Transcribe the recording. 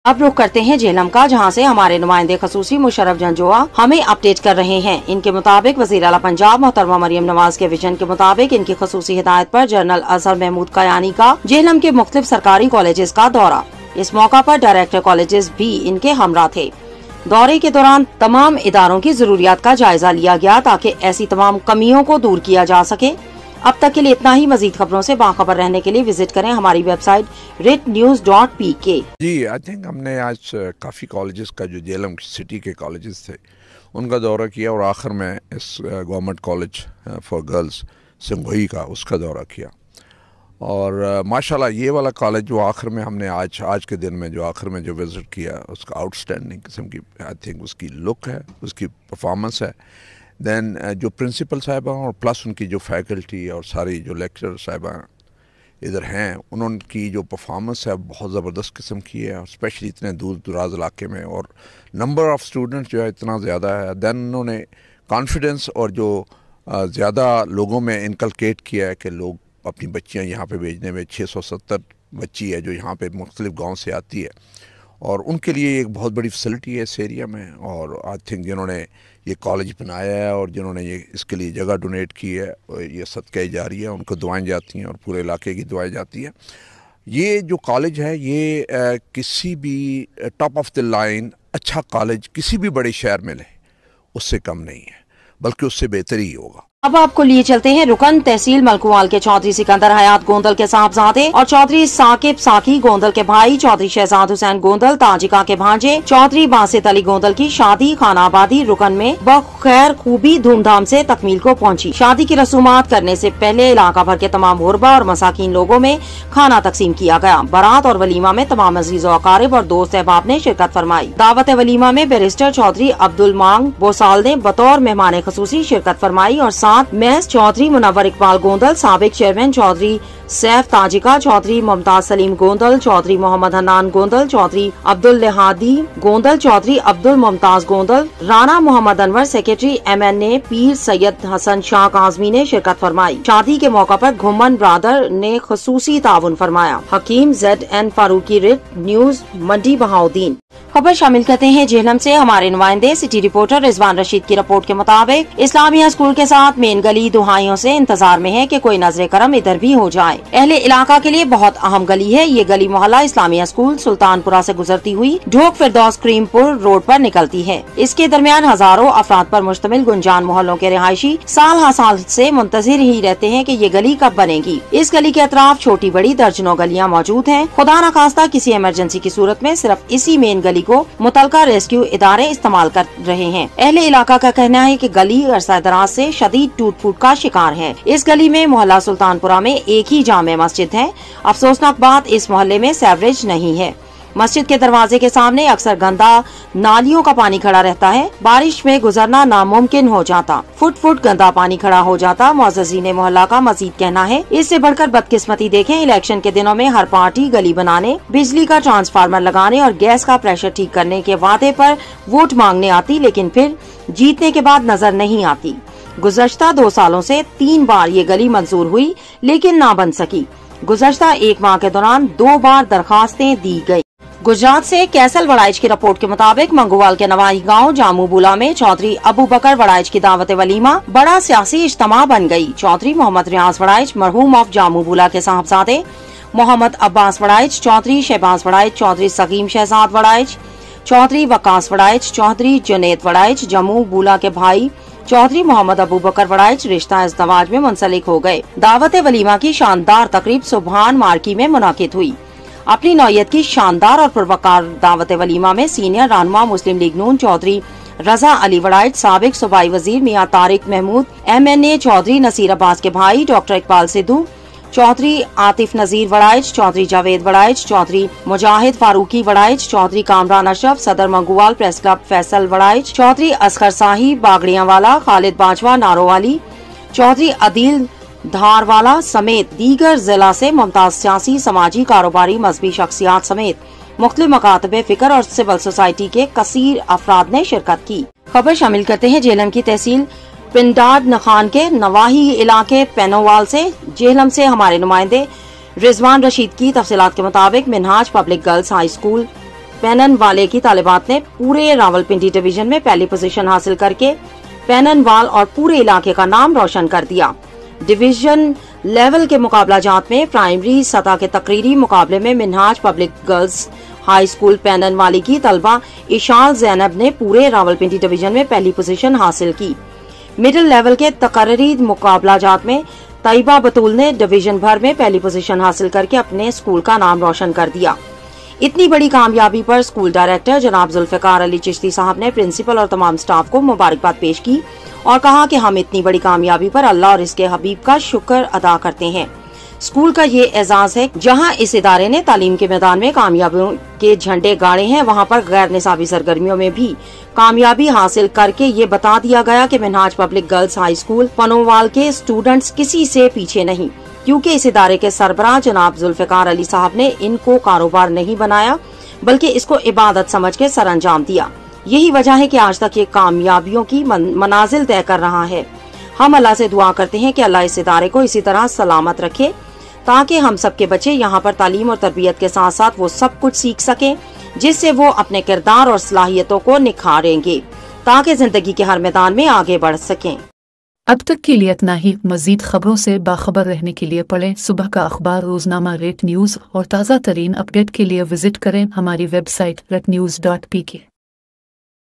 अब रुख करते हैं झेलम का, जहां से हमारे नुमाइंदे खसूसी मुशर्रफ जंजोआ हमें अपडेट कर रहे हैं। इनके मुताबिक वज़ीर आला पंजाब मोहतरमा मरियम नवाज के विजन के मुताबिक इनकी खसूसी हिदायत पर जनरल अजहर महमूद कयानी का झेलम के मुख्तलिफ सरकारी कॉलेजेस का दौरा। इस मौका पर डायरेक्टर कॉलेजेस भी इनके हमरा थे। दौरे के दौरान तमाम इदारों की जरूरियात का जायजा लिया गया ताकि ऐसी तमाम कमियों को दूर किया जा सके। अब तक के लिए इतना ही। मजीद खबरों से बाखबर रहने के लिए विजिट करें हमारी website ritnews.pk। Ji, I think हमने आज काफ़ी कॉलेजेस का जो झेलम सिटी के कॉलेजेस थे उनका दौरा किया और आखिर में इस गवर्नमेंट कॉलेज फॉर गर्ल्स सिंघोई का उसका दौरा किया। और माशाल्लाह ये वाला कॉलेज जो आखिर में हमने आज के दिन में जो आखिर में जो विज़िट किया उसका आउटस्टैंडिंग किस्म की आई थिंक उसकी लुक है, उसकी परफॉर्मेंस है। देन जो प्रिंसिपल साहिबा और प्लस उनकी जो फैकल्टी और सारी जो लेक्चर साहिबा इधर हैं उनकी जो परफॉर्मेंस है बहुत ज़बरदस्त किस्म की है, स्पेशली इतने दूर दराज इलाके में। और नंबर ऑफ़ स्टूडेंट जो है इतना ज़्यादा है। देन उन्होंने कॉन्फिडेंस और जो ज़्यादा लोगों में इनकलकेट किया है कि लोग अपनी बच्चियां यहाँ पे भेजने में 670 बच्ची है जो यहाँ पे मुख्तलिफ गांव से आती है और उनके लिए एक बहुत बड़ी फैसिलिटी है इस एरिया में। और आई थिंक जिन्होंने ये कॉलेज बनाया है और जिन्होंने ये इसके लिए जगह डोनेट की है ये सदका जारी है, उनको दुआएं जाती हैं और पूरे इलाके की दुआएं जाती हैं। ये जो कॉलेज है ये किसी भी टॉप ऑफ द लाइन अच्छा कॉलेज किसी भी बड़े शहर में ले उससे कम नहीं है, बल्कि उससे बेहतर ही होगा। अब आपको लिए चलते हैं रुकन तहसील मलकुवाल के चौधरी सिकंदर हयात गोंदल के साहबजादे और चौधरी साकिब साकी गोंदल के भाई चौधरी शहजाद हुसैन गोंदल ताजिका के भांजे चौधरी बासित अली गोंदल की शादी खाना आबादी रुकन में बखैर खूबी धूमधाम से तकमील को पहुंची। शादी की रसूमात करने से पहले इलाका भर के तमाम गुरबा और मसाकीन लोगों में खाना तकसीम किया गया। बारात और वलीमा में तमाम अजीज़ व अकारिब और दोस्त अहबाब ने शिरकत फरमाई। दावत वलीमा में बैरिस्टर चौधरी अब्दुल मांग बोसाल ने बतौर मेहमान खसूसी शिरकत फरमाई और महज चौधरी मुनव्वर इकबाल गोंदल, साबिक chairman Chaudhry Saif Tajika, Chaudhry Mumtaz Saleem Gondal, Chaudhry Muhammad Hannan Gondal, Chaudhry Abdul Lahadi Gondal, Chaudhry Abdul Mumtaz Gondal, Rana Muhammad Anwar, secretary MNA Pir Syed Hasan Shah Kazmi ने शिरकत फरमाई। शादी के मौका पर घुमन ब्रादर ने खसूसी ताउन फरमाया। हकीम ZN फारूकी, रिट न्यूज, मंडी बहाउद्दीन। खबर शामिल करते हैं झेलम से हमारे नुमाइंदे सिटी रिपोर्टर रिजवान रशीद की रिपोर्ट के मुताबिक इस्लामिया स्कूल के साथ मेन गली दुहाइयों से इंतजार में है कि कोई नजर करम इधर भी हो जाए। अहले इलाका के लिए बहुत अहम गली है। ये गली मोहल्ला इस्लामिया स्कूल सुल्तानपुरा से गुजरती हुई ढोक फिरदौस क्रीमपुर रोड पर निकलती है। इसके दरमियान हजारों अफराद पर मुश्तमिल गुंजान मोहल्लों के रिहायशी साल हर साल से मुंतजिर ही रहते हैं कि ये गली कब बनेगी। इस गली के अतराफ छोटी बड़ी दर्जनों गलियां मौजूद हैं। खुदा न खास्ता किसी इमरजेंसी की सूरत में सिर्फ इसी मेन गली को मुतलका रेस्क्यू इदारे इस्तेमाल कर रहे हैं। अहले इलाका का कहना है कि गली अरसा दराज से शदीद टूट फूट का शिकार है। इस गली में मोहल्ला सुल्तानपुरा में एक ही जामे मस्जिद है। अफसोसनाक बात इस मोहल्ले में सेवरेज नहीं है। मस्जिद के दरवाजे के सामने अक्सर गंदा नालियों का पानी खड़ा रहता है। बारिश में गुजरना नामुमकिन हो जाता। फुट फुट गंदा पानी खड़ा हो जाता। मुअज़्ज़िज़ीन मोहल्ला का मजीद कहना है इससे बढ़कर बदकिस्मती देखें। इलेक्शन के दिनों में हर पार्टी गली बनाने, बिजली का ट्रांसफार्मर लगाने और गैस का प्रेशर ठीक करने के वादे पर वोट मांगने आती, लेकिन फिर जीतने के बाद नजर नहीं आती। गुज़श्ता 2 सालों से 3 बार ये गली मंजूर हुई लेकिन ना बन सकी। गुज़श्ता 1 माह के दौरान 2 बार दरखास्तें दी गयी। गुजरात से कैसल वड़ाइच की रिपोर्ट के मुताबिक मंगोवाल के नवाही गांव जामूबुला में चौधरी अबू बकर वड़ाइच की दावत वलीमा बड़ा सियासी इज्तिमा बन गई। चौधरी मोहम्मद रियाज वड़ाइच मरहूम ऑफ जामूबुला के साहबजादे, मोहम्मद अब्बास वड़ाइच, चौधरी शहबाज वड़ाइच, चौधरी सकीम शहजाद वड़ाइच, चौधरी वकास वड़ाइच, चौधरी जुनैद वड़ाइच, जम्मू बूला के भाई चौधरी मोहम्मद अबू बकर वड़ाइच रिश्ता इज़्दवाज में मुंसलिक हो गए। दावत वलीमा की शानदार तकरीब सुबहान मार्की में मुनाकिद हुई। अपनी नौयत की शानदार और पुरवकार दावत वलीमा में सीनियर रहनुमा मुस्लिम लीग नून चौधरी रजा अली वड़ाइच, साबिक सूबाई वजीर मियां तारिक महमूद, MNA चौधरी नसीर अब्बास के भाई डॉक्टर इकबाल सिद्धू, चौधरी आतिफ नजीर वड़ाइच, चौधरी जावेद वड़ाइच, चौधरी मुजाहिद फारूकी वड़ाइच, चौधरी कामरान अशरफ, सदर मंगूवाल प्रेस क्लब फैसल वड़ाइच, चौधरी असगर शाही बागड़ियांवाला, खालिद बाजवा नारोवाली, चौधरी अदील धारवाला समेत दीगर जिला से मुमताज सियासी, समाजी, कारोबारी, मजहबी शख्सियात समेत मुख्तलिफ मकातबे फिक्र और सिविल सोसाइटी के कसीर अफराद ने शिरकत की। खबर शामिल करते हैं झेलम की तहसील पिंडाड नखान के नवाही इलाके पेनोवाल से। झेलम से हमारे नुमाइंदे रिजवान रशीद की तफसीलात के मुताबिक Minhaj public girls high school Pannanwale की तालिबात ने पूरे रावलपिंडी डिवीजन में पहली पोजीशन हासिल करके पैननवाल और पूरे इलाके का नाम रोशन कर दिया। डिवीजन लेवल के मुकाबला जात में प्राइमरी सतह के तकरीरी मुकाबले में Minhaj public girls high school Pannanwali की तलबा इशाल जैनब ने पूरे रावलपिंडी डिवीजन में पहली पोजीशन हासिल की। मिडिल लेवल के तकरीरी मुकाबला जात में तैयबा बतूल ने डिवीजन भर में पहली पोजीशन हासिल करके अपने स्कूल का नाम रोशन कर दिया। इतनी बड़ी कामयाबी पर स्कूल डायरेक्टर जनाब जुल्फिकार अली चिश्ती साहब ने प्रिंसिपल और तमाम स्टाफ को मुबारकबाद पेश की और कहा कि हम इतनी बड़ी कामयाबी पर अल्लाह और इसके हबीब का शुक्र अदा करते हैं। स्कूल का ये एजाज है जहां इस इदारे ने तालीम के मैदान में कामयाबियों के झंडे गाड़े हैं, वहां पर गैर निसाबी सरगर्मियों में भी कामयाबी हासिल करके ये बता दिया गया कि Minhaj public girls high school Panowal के स्टूडेंट्स किसी से पीछे नहीं, क्योंकि इस इदारे के सरबराह जनाब जुल्फिकार अली साहब ने इनको कारोबार नहीं बनाया बल्कि इसको इबादत समझ के सर अंजाम दिया। यही वजह है कि आज तक ये कामयाबियों की मनाजिल तय कर रहा है। हम अल्लाह से दुआ करते हैं कि अल्लाह इस इदारे को इसी तरह सलामत रखे ताकि हम सबके बच्चे यहाँ पर तालीम और तरबियत के साथ साथ वो सब कुछ सीख सकें जिससे वो अपने किरदार और सलाहियतों को निखारेंगे ताकि जिंदगी के हर मैदान में आगे बढ़ सकें। अब तक के लिए इतना ही। मजीद खबरों से बाखबर रहने के लिए पढ़ें सुबह का अखबार, रोजनामा रेट न्यूज़ और ताज़ा तरीन अपडेट के लिए विजिट करें हमारी वेबसाइट retnews.pk।